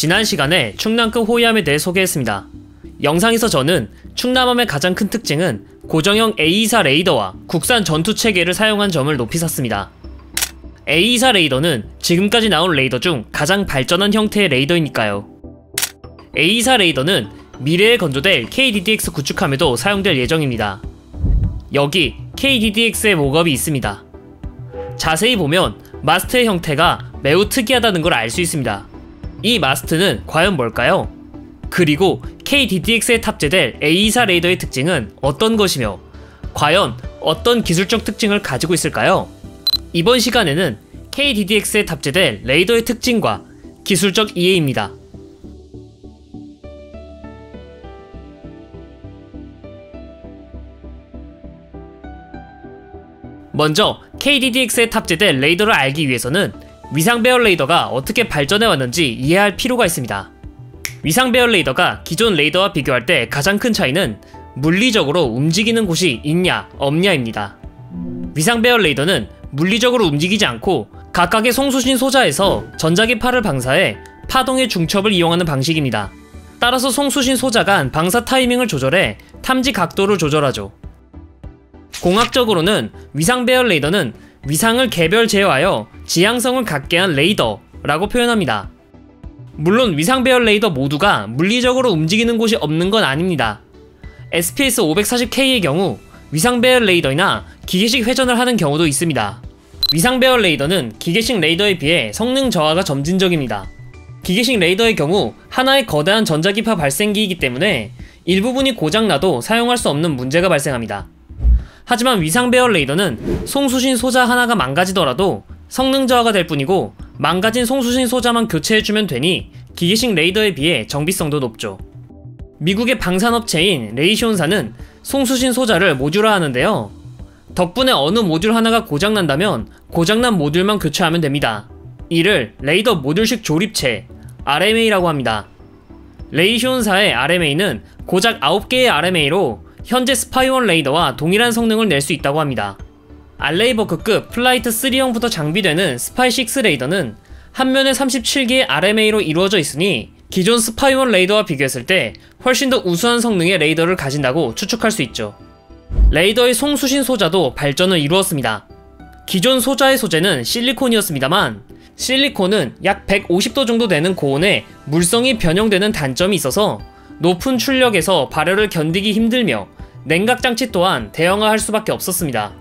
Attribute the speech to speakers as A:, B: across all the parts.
A: 지난 시간에 충남급 호위함에 대해 소개했습니다. 영상에서 저는 충남함의 가장 큰 특징은 고정형 A24 레이더와 국산 전투체계를 사용한 점을 높이 샀습니다. A24 레이더는 지금까지 나온 레이더 중 가장 발전한 형태의 레이더이니까요. A24 레이더는 미래에 건조될 KDDX 구축함에도 사용될 예정입니다. 여기 KDDX의 목업이 있습니다. 자세히 보면 마스트의 형태가 매우 특이하다는 걸 알 수 있습니다. 이 마스트는 과연 뭘까요? 그리고 KDDX에 탑재될 A24 레이더의 특징은 어떤 것이며 과연 어떤 기술적 특징을 가지고 있을까요? 이번 시간에는 KDDX에 탑재될 레이더의 특징과 기술적 이해입니다. 먼저 KDDX에 탑재될 레이더를 알기 위해서는 위상배열 레이더가 어떻게 발전해왔는지 이해할 필요가 있습니다. 위상배열 레이더가 기존 레이더와 비교할 때 가장 큰 차이는 물리적으로 움직이는 곳이 있냐 없냐입니다. 위상배열 레이더는 물리적으로 움직이지 않고 각각의 송수신 소자에서 전자기파를 방사해 파동의 중첩을 이용하는 방식입니다. 따라서 송수신 소자 간 방사 타이밍을 조절해 탐지 각도를 조절하죠. 공학적으로는 위상배열 레이더는 위상을 개별 제어하여 지향성을 갖게 한 레이더라고 표현합니다. 물론 위상배열 레이더 모두가 물리적으로 움직이는 곳이 없는 건 아닙니다. SPS-540K의 경우 위상배열 레이더나 기계식 회전을 하는 경우도 있습니다. 위상배열 레이더는 기계식 레이더에 비해 성능 저하가 점진적입니다. 기계식 레이더의 경우 하나의 거대한 전자기파 발생기이기 때문에 일부분이 고장나도 사용할 수 없는 문제가 발생합니다. 하지만 위상배열 레이더는 송수신 소자 하나가 망가지더라도 성능 저하가 될 뿐이고 망가진 송수신 소자만 교체해주면 되니 기계식 레이더에 비해 정비성도 높죠. 미국의 방산업체인 레이시온사는 송수신 소자를 모듈화하는데요. 덕분에 어느 모듈 하나가 고장난다면 고장난 모듈만 교체하면 됩니다. 이를 레이더 모듈식 조립체 RMA라고 합니다. 레이시온사의 RMA는 고작 9개의 RMA로 현재 스파이1 레이더와 동일한 성능을 낼 수 있다고 합니다. 알레이버크급 플라이트 3형부터 장비되는 스파이6 레이더는 한 면에 37개의 RMA로 이루어져 있으니 기존 스파이1 레이더와 비교했을 때 훨씬 더 우수한 성능의 레이더를 가진다고 추측할 수 있죠. 레이더의 송수신 소자도 발전을 이루었습니다. 기존 소자의 소재는 실리콘이었습니다만 실리콘은 약 150도 정도 되는 고온에 물성이 변형되는 단점이 있어서 높은 출력에서 발열을 견디기 힘들며 냉각장치 또한 대형화할 수밖에 없었습니다.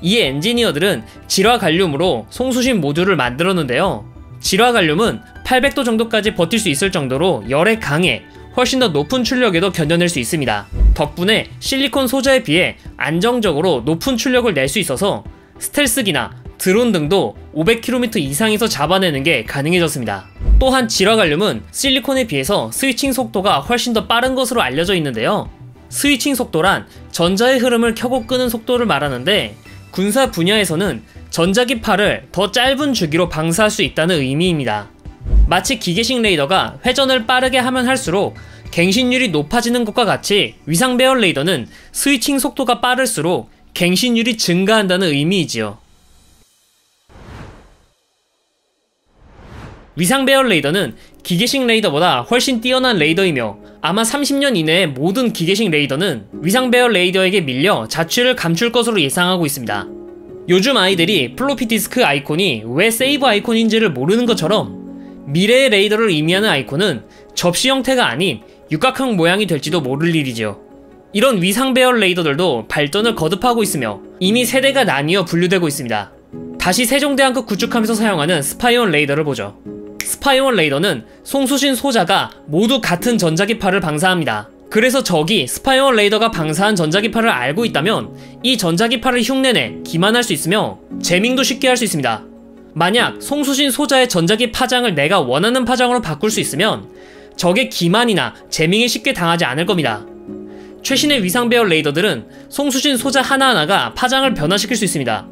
A: 이에 엔지니어들은 질화갈륨으로 송수신 모듈을 만들었는데요. 질화갈륨은 800도 정도까지 버틸 수 있을 정도로 열에 강해 훨씬 더 높은 출력에도 견뎌낼 수 있습니다. 덕분에 실리콘 소자에 비해 안정적으로 높은 출력을 낼 수 있어서 스텔스기나 드론 등도 500km 이상에서 잡아내는 게 가능해졌습니다. 또한 질화갈륨은 실리콘에 비해서 스위칭 속도가 훨씬 더 빠른 것으로 알려져 있는데요. 스위칭 속도란 전자의 흐름을 켜고 끄는 속도를 말하는데 군사 분야에서는 전자기파를 더 짧은 주기로 방사할 수 있다는 의미입니다. 마치 기계식 레이더가 회전을 빠르게 하면 할수록 갱신율이 높아지는 것과 같이 위상배열 레이더는 스위칭 속도가 빠를수록 갱신율이 증가한다는 의미이지요. 위상배열 레이더는 기계식 레이더보다 훨씬 뛰어난 레이더이며 아마 30년 이내에 모든 기계식 레이더는 위상배열 레이더에게 밀려 자취를 감출 것으로 예상하고 있습니다. 요즘 아이들이 플로피 디스크 아이콘이 왜 세이브 아이콘인지를 모르는 것처럼 미래의 레이더를 의미하는 아이콘은 접시 형태가 아닌 육각형 모양이 될지도 모를 일이죠. 이런 위상배열 레이더들도 발전을 거듭하고 있으며 이미 세대가 나뉘어 분류되고 있습니다. 다시 세종대왕급 구축함에서 사용하는 스파이1 레이더를 보죠. 스파이1 레이더는 송수신 소자가 모두 같은 전자기파를 방사합니다. 그래서 적이 스파이1 레이더가 방사한 전자기파를 알고 있다면 이 전자기파를 흉내내 기만할 수 있으며 제밍도 쉽게 할 수 있습니다. 만약 송수신 소자의 전자기 파장을 내가 원하는 파장으로 바꿀 수 있으면 적의 기만이나 제밍에 쉽게 당하지 않을 겁니다. 최신의 위상배열 레이더들은 송수신 소자 하나하나가 파장을 변화시킬 수 있습니다.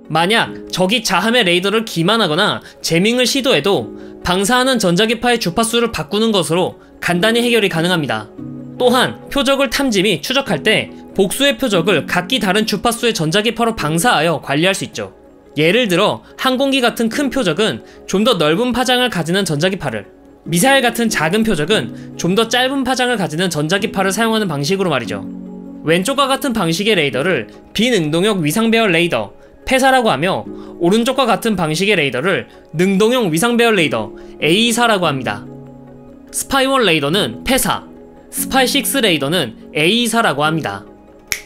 A: 만약 적이 자함의 레이더를 기만하거나 제밍을 시도해도 방사하는 전자기파의 주파수를 바꾸는 것으로 간단히 해결이 가능합니다. 또한 표적을 탐지 및 추적할 때 복수의 표적을 각기 다른 주파수의 전자기파로 방사하여 관리할 수 있죠. 예를 들어 항공기 같은 큰 표적은 좀 더 넓은 파장을 가지는 전자기파를, 미사일 같은 작은 표적은 좀 더 짧은 파장을 가지는 전자기파를 사용하는 방식으로 말이죠. 왼쪽과 같은 방식의 레이더를 비능동형 위상배열 레이더 페사라고 하며, 오른쪽과 같은 방식의 레이더를 능동형 위상배열 레이더 A24라고 합니다. 스파이1 레이더는 페사, 스파이6 레이더는 A24라고 합니다.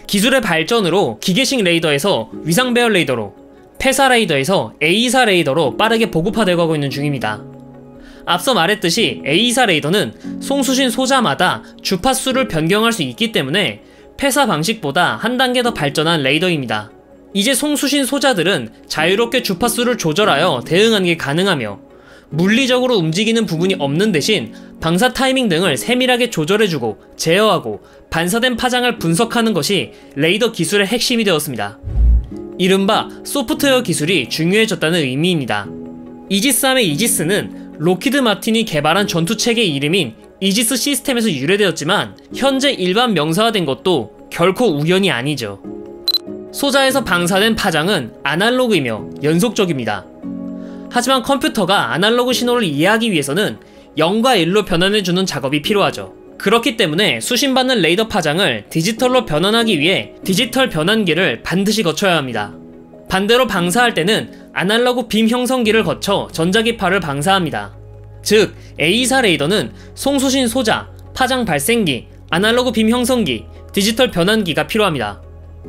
A: 기술의 발전으로 기계식 레이더에서 위상배열 레이더로, 페사 레이더에서 A24 레이더로 빠르게 보급화되고 가고 있는 중입니다. 앞서 말했듯이 A24 레이더는 송수신 소자마다 주파수를 변경할 수 있기 때문에 페사 방식보다 한 단계 더 발전한 레이더입니다. 이제 송수신 소자들은 자유롭게 주파수를 조절하여 대응하는 게 가능하며, 물리적으로 움직이는 부분이 없는 대신 방사 타이밍 등을 세밀하게 조절해주고 제어하고 반사된 파장을 분석하는 것이 레이더 기술의 핵심이 되었습니다. 이른바 소프트웨어 기술이 중요해졌다는 의미입니다. 이지스함의 이지스는 로키드 마틴이 개발한 전투체계 이름인 이지스 시스템에서 유래되었지만, 현재 일반 명사화된 것도 결코 우연이 아니죠. 소자에서 방사된 파장은 아날로그이며 연속적입니다. 하지만 컴퓨터가 아날로그 신호를 이해하기 위해서는 0과 1로 변환해주는 작업이 필요하죠. 그렇기 때문에 수신받는 레이더 파장을 디지털로 변환하기 위해 디지털 변환기를 반드시 거쳐야 합니다. 반대로 방사할 때는 아날로그 빔 형성기를 거쳐 전자기파를 방사합니다. 즉, A24 레이더는 송수신 소자, 파장 발생기, 아날로그 빔 형성기, 디지털 변환기가 필요합니다.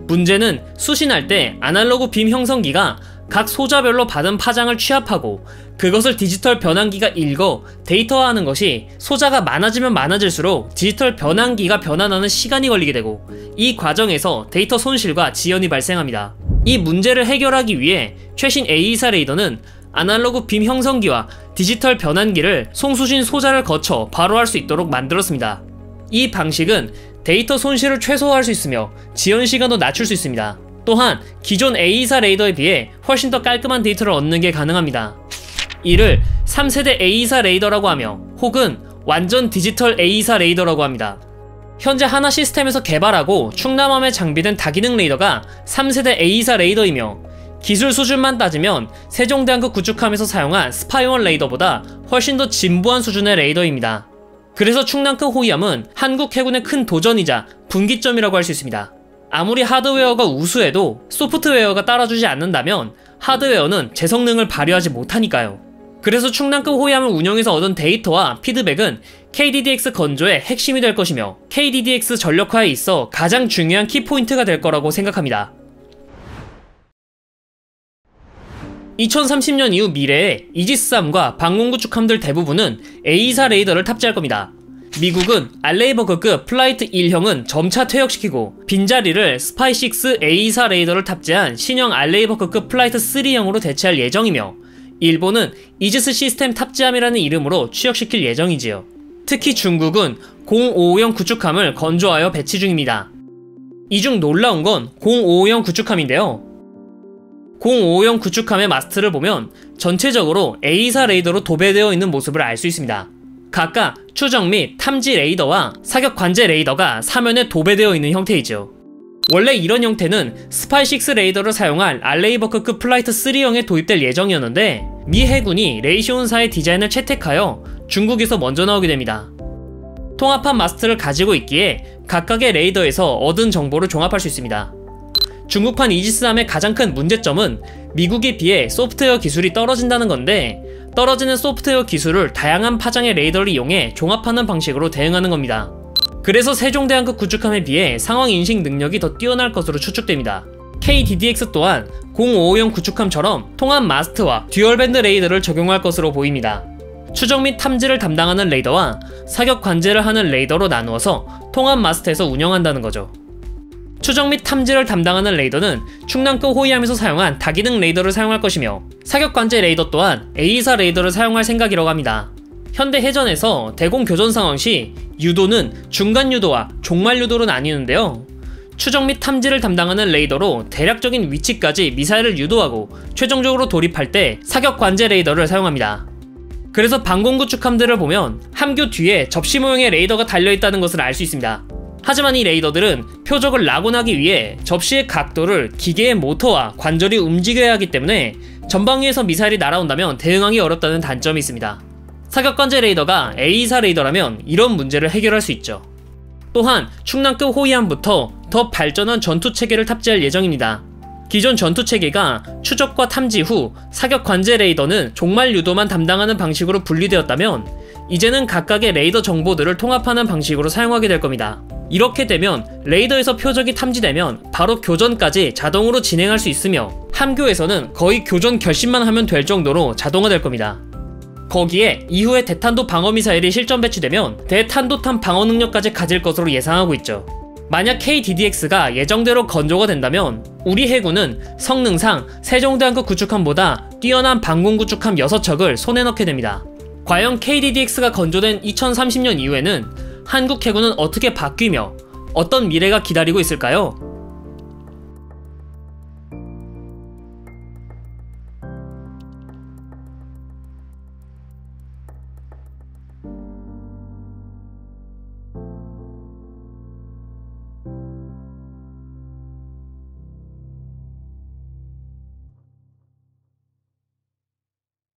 A: 문제는 수신할 때 아날로그 빔 형성기가 각 소자별로 받은 파장을 취합하고 그것을 디지털 변환기가 읽어 데이터화하는 것이 소자가 많아지면 많아질수록 디지털 변환기가 변환하는 시간이 걸리게 되고, 이 과정에서 데이터 손실과 지연이 발생합니다. 이 문제를 해결하기 위해 최신 A24 레이더는 아날로그 빔 형성기와 디지털 변환기를 송수신 소자를 거쳐 바로 할 수 있도록 만들었습니다. 이 방식은 데이터 손실을 최소화할 수 있으며 지연 시간도 낮출 수 있습니다. 또한 기존 A24 레이더에 비해 훨씬 더 깔끔한 데이터를 얻는 게 가능합니다. 이를 3세대 A24 레이더라고 하며, 혹은 완전 디지털 A24 레이더라고 합니다. 현재 하나 시스템에서 개발하고 충남함에 장비된 다기능 레이더가 3세대 A24 레이더이며, 기술 수준만 따지면 세종대왕급 구축함에서 사용한 스파이1 레이더보다 훨씬 더 진부한 수준의 레이더입니다. 그래서 충남급 호위함은 한국 해군의 큰 도전이자 분기점이라고 할 수 있습니다. 아무리 하드웨어가 우수해도 소프트웨어가 따라주지 않는다면 하드웨어는 제 성능을 발휘하지 못하니까요. 그래서 충남급 호위함을 운영해서 얻은 데이터와 피드백은 KDDX 건조의 핵심이 될 것이며, KDDX 전력화에 있어 가장 중요한 키포인트가 될 거라고 생각합니다. 2030년 이후 미래에 이지스-3과 방공구축함들 대부분은 A24 레이더를 탑재할 겁니다. 미국은 알레이버그급 플라이트 1형은 점차 퇴역시키고 빈자리를 스파이6 A24 레이더를 탑재한 신형 알레이버그급 플라이트 3형으로 대체할 예정이며, 일본은 이지스 시스템 탑재함이라는 이름으로 취역시킬 예정이지요. 특히 중국은 0550 구축함을 건조하여 배치 중입니다. 이 중 놀라운 건 0550 구축함인데요. 0550 구축함의 마스트를 보면 전체적으로 A24 레이더로 도배되어 있는 모습을 알 수 있습니다. 각각 추정 및 탐지 레이더와 사격 관제 레이더가 사면에 도배되어 있는 형태이죠. 원래 이런 형태는 스파이6 레이더를 사용할 알레이버크급 플라이트 3형에 도입될 예정이었는데, 미 해군이 레이시온사의 디자인을 채택하여 중국에서 먼저 나오게 됩니다. 통합한 마스트를 가지고 있기에 각각의 레이더에서 얻은 정보를 종합할 수 있습니다. 중국판 이지스-3의 가장 큰 문제점은 미국에 비해 소프트웨어 기술이 떨어진다는 건데, 떨어지는 소프트웨어 기술을 다양한 파장의 레이더를 이용해 종합하는 방식으로 대응하는 겁니다. 그래서 세종대왕급 구축함에 비해 상황 인식 능력이 더 뛰어날 것으로 추측됩니다. KDDX 또한 0550 구축함처럼 통합 마스트와 듀얼밴드 레이더를 적용할 것으로 보입니다. 추적 및 탐지를 담당하는 레이더와 사격 관제를 하는 레이더로 나누어서 통합 마스트에서 운영한다는 거죠. 추적 및 탐지를 담당하는 레이더는 충남급 호위함에서 사용한 다기능 레이더를 사용할 것이며, 사격 관제 레이더 또한 A24 레이더를 사용할 생각이라고 합니다. 현대 해전에서 대공 교전 상황 시 유도는 중간 유도와 종말 유도로 나뉘는데요. 추적 및 탐지를 담당하는 레이더로 대략적인 위치까지 미사일을 유도하고 최종적으로 돌입할 때 사격 관제 레이더를 사용합니다. 그래서 방공구축함들을 보면 함교 뒤에 접시 모형의 레이더가 달려있다는 것을 알 수 있습니다. 하지만 이 레이더들은 표적을 낙원하기 위해 접시의 각도를 기계의 모터와 관절이 움직여야 하기 때문에 전방위에서 미사일이 날아온다면 대응하기 어렵다는 단점이 있습니다. 사격관제 레이더가 A사 레이더라면 이런 문제를 해결할 수 있죠. 또한 충남급 호위함부터 더 발전한 전투체계를 탑재할 예정입니다. 기존 전투체계가 추적과 탐지 후 사격관제 레이더는 종말 유도만 담당하는 방식으로 분리되었다면 이제는 각각의 레이더 정보들을 통합하는 방식으로 사용하게 될 겁니다. 이렇게 되면 레이더에서 표적이 탐지되면 바로 교전까지 자동으로 진행할 수 있으며 함교에서는 거의 교전 결심만 하면 될 정도로 자동화될 겁니다. 거기에 이후에 대탄도 방어미사일이 실전 배치되면 대탄도탄 방어 능력까지 가질 것으로 예상하고 있죠. 만약 KDDX가 예정대로 건조가 된다면 우리 해군은 성능상 세종대왕급 구축함보다 뛰어난 방공 구축함 6척을 손에 넣게 됩니다. 과연 KDDX가 건조된 2030년 이후에는 한국 해군은 어떻게 바뀌며 어떤 미래가 기다리고 있을까요?